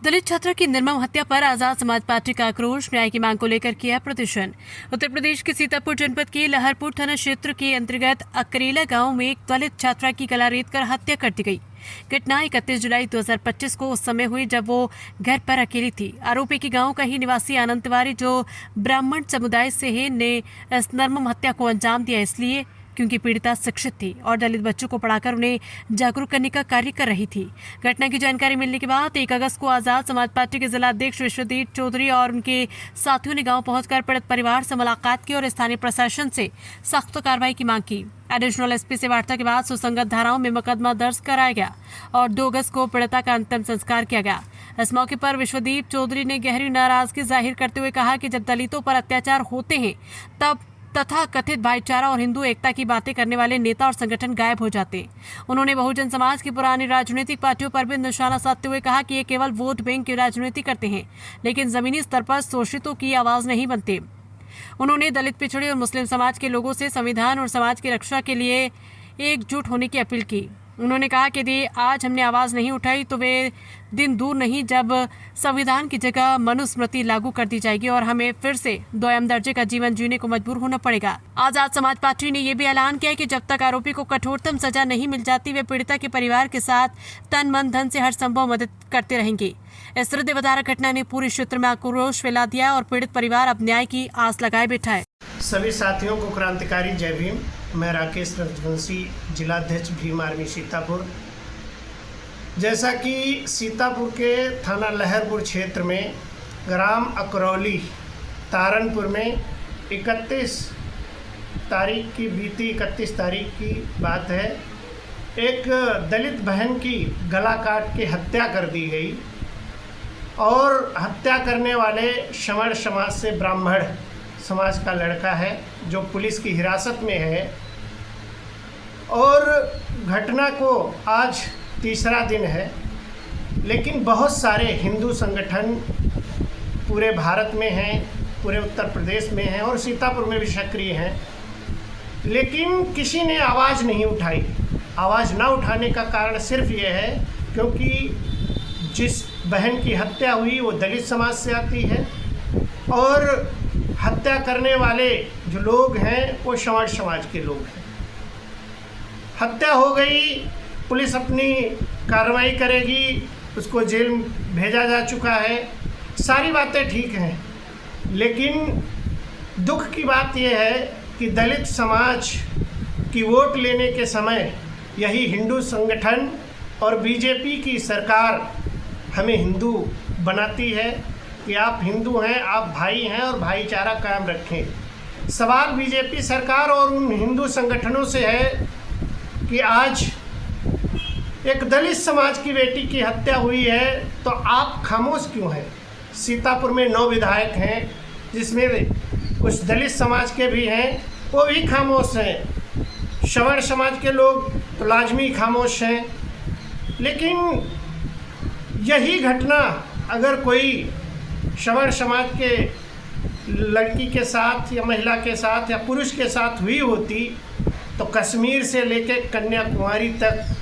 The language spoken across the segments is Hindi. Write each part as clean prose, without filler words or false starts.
दलित छात्रा की निर्मम हत्या पर आजाद समाज पार्टी का आक्रोश, न्याय की मांग को लेकर किया प्रदर्शन। उत्तर प्रदेश के सीतापुर जनपद के लहरपुर थाना क्षेत्र के अंतर्गत अकरेला गांव में एक दलित छात्रा की गला रेत कर हत्या कर दी गई। घटना 31 जुलाई 2025 को उस समय हुई जब वो घर पर अकेली थी। आरोपी की गांव का ही निवासी आनंद तिवारी, जो ब्राह्मण समुदाय से है, ने इस निर्मम हत्या को अंजाम दिया, इसलिए क्योंकि पीड़िता शिक्षित थी और दलित बच्चों को पढ़ाकर उन्हें जागरूक करने का कार्य कर रही थी। घटना की जानकारी मिलने के बाद 1 अगस्त को आजाद समाज पार्टी के जिला अध्यक्ष विश्वदीप चौधरी और उनके साथियों ने गांव पहुंचकर पीड़ित परिवार से मुलाकात की और स्थानीय प्रशासन से सख्त कार्रवाई की मांग की। एडिशनल एसपी से वार्ता के बाद सुसंगत धाराओं में मुकदमा दर्ज कराया गया और 2 अगस्त को पीड़िता का अंतिम संस्कार किया गया। इस मौके पर विश्वदीप चौधरी ने गहरी नाराजगी जाहिर करते हुए कहा कि जब दलितों पर अत्याचार होते हैं तब तथा कथित भाईचारा और हिंदू एकता की बातें करने वाले नेता और संगठन गायब हो जाते। उन्होंने बहुजन समाज की पुरानी राजनीतिक पार्टियों पर भी निशाना साधते हुए कहा कि ये केवल वोट बैंक की राजनीति करते हैं, लेकिन जमीनी स्तर पर शोषितों की आवाज नहीं बनते। उन्होंने दलित, पिछड़े और मुस्लिम समाज के लोगों से संविधान और समाज की रक्षा के लिए एकजुट होने की अपील की। उन्होंने कहा कि यदि आज हमने आवाज नहीं उठाई तो वे दिन दूर नहीं जब संविधान की जगह मनुस्मृति लागू कर दी जाएगी और हमें फिर से दोयम दर्जे का जीवन जीने को मजबूर होना पड़ेगा। आजाद समाज पार्टी ने यह भी ऐलान किया कि जब तक आरोपी को कठोरतम सजा नहीं मिल जाती, वे पीड़िता के परिवार के साथ तन मन धन से हर संभव मदद करते रहेंगे। इस हृदयविदारक घटना ने पूरे क्षेत्र में आक्रोश फैला दिया और पीड़ित परिवार अब न्याय की आस लगाए बैठा है। सभी साथियों को क्रांतिकारी जय भीम। मैं राकेश रजवंशी, जिला अध्यक्ष भीम आर्मी सीतापुर। जैसा कि सीतापुर के थाना लहरपुर क्षेत्र में ग्राम अकरौली तारनपुर में 31 तारीख की बीती 31 तारीख की बात है, एक दलित बहन की गला काट के हत्या कर दी गई और हत्या करने वाले श्रमण समाज से ब्राह्मण समाज का लड़का है जो पुलिस की हिरासत में है। और घटना को आज तीसरा दिन है, लेकिन बहुत सारे हिंदू संगठन पूरे भारत में हैं, पूरे उत्तर प्रदेश में हैं और सीतापुर में भी सक्रिय हैं, लेकिन किसी ने आवाज़ नहीं उठाई। आवाज़ ना उठाने का कारण सिर्फ ये है क्योंकि जिस बहन की हत्या हुई वो दलित समाज से आती है और हत्या करने वाले जो लोग हैं वो श्रमण समाज के लोग हैं। हत्या हो गई, पुलिस अपनी कार्रवाई करेगी, उसको जेल भेजा जा चुका है, सारी बातें ठीक हैं, लेकिन दुख की बात यह है कि दलित समाज की वोट लेने के समय यही हिंदू संगठन और बीजेपी की सरकार हमें हिंदू बनाती है कि आप हिंदू हैं, आप भाई हैं और भाईचारा कायम रखें। सवाल बीजेपी सरकार और उन हिंदू संगठनों से है कि आज एक दलित समाज की बेटी की हत्या हुई है तो आप खामोश क्यों हैं? सीतापुर में 9 विधायक हैं जिसमें कुछ दलित समाज के भी हैं, वो भी खामोश हैं। श्रवण समाज के लोग तो लाजमी खामोश हैं। लेकिन यही घटना अगर कोई श्रवण समाज के लड़की के साथ या महिला के साथ या पुरुष के साथ हुई होती तो कश्मीर से लेकर कन्याकुमारी तक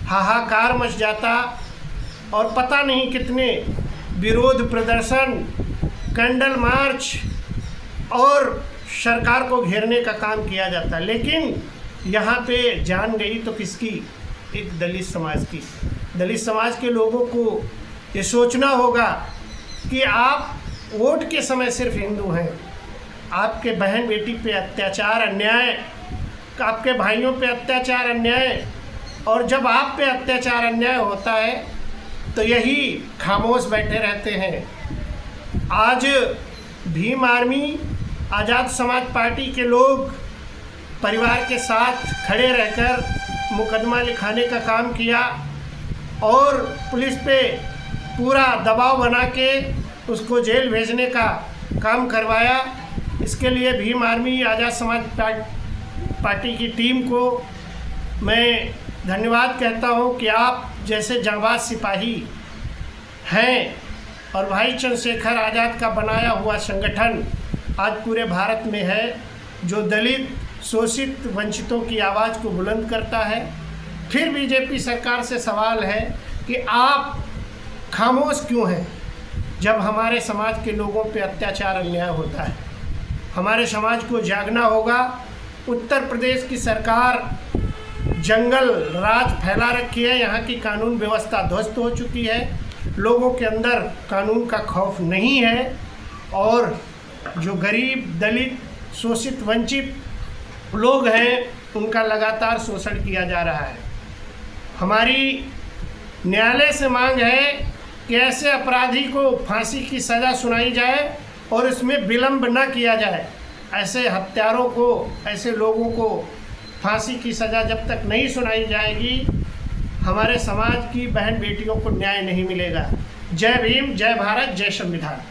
हाहाकार मच जाता और पता नहीं कितने विरोध प्रदर्शन, कैंडल मार्च और सरकार को घेरने का काम किया जाता। लेकिन यहाँ पे जान गई तो किसकी? एक दलित समाज की। दलित समाज के लोगों को ये सोचना होगा कि आप वोट के समय सिर्फ हिंदू हैं, आपके बहन बेटी पे अत्याचार अन्याय, आपके भाइयों पे अत्याचार अन्याय, और जब आप पे अत्याचार अन्याय होता है तो यही खामोश बैठे रहते हैं। आज भीम आर्मी, आज़ाद समाज पार्टी के लोग परिवार के साथ खड़े रहकर मुकदमा लिखाने का काम किया और पुलिस पे पूरा दबाव बना के उसको जेल भेजने का काम करवाया। इसके लिए भीम आर्मी, आज़ाद समाज पार्टी की टीम को मैं धन्यवाद कहता हूं कि आप जैसे जांबाज सिपाही हैं और भाई चंद्रशेखर आज़ाद का बनाया हुआ संगठन आज पूरे भारत में है, जो दलित, शोषित, वंचितों की आवाज़ को बुलंद करता है। फिर बीजेपी सरकार से सवाल है कि आप खामोश क्यों है जब हमारे समाज के लोगों पे अत्याचार अन्याय होता है। हमारे समाज को जागना होगा। उत्तर प्रदेश की सरकार जंगल राज फैला रखी है, यहाँ की कानून व्यवस्था ध्वस्त हो चुकी है, लोगों के अंदर कानून का खौफ नहीं है और जो गरीब दलित शोषित वंचित लोग हैं उनका लगातार शोषण किया जा रहा है। हमारी न्यायालय से मांग है कि ऐसे अपराधी को फांसी की सज़ा सुनाई जाए और इसमें विलंब न किया जाए। ऐसे हत्यारों को, ऐसे लोगों को फांसी की सज़ा जब तक नहीं सुनाई जाएगी हमारे समाज की बहन बेटियों को न्याय नहीं मिलेगा। जय भीम, जय भारत, जय संविधान।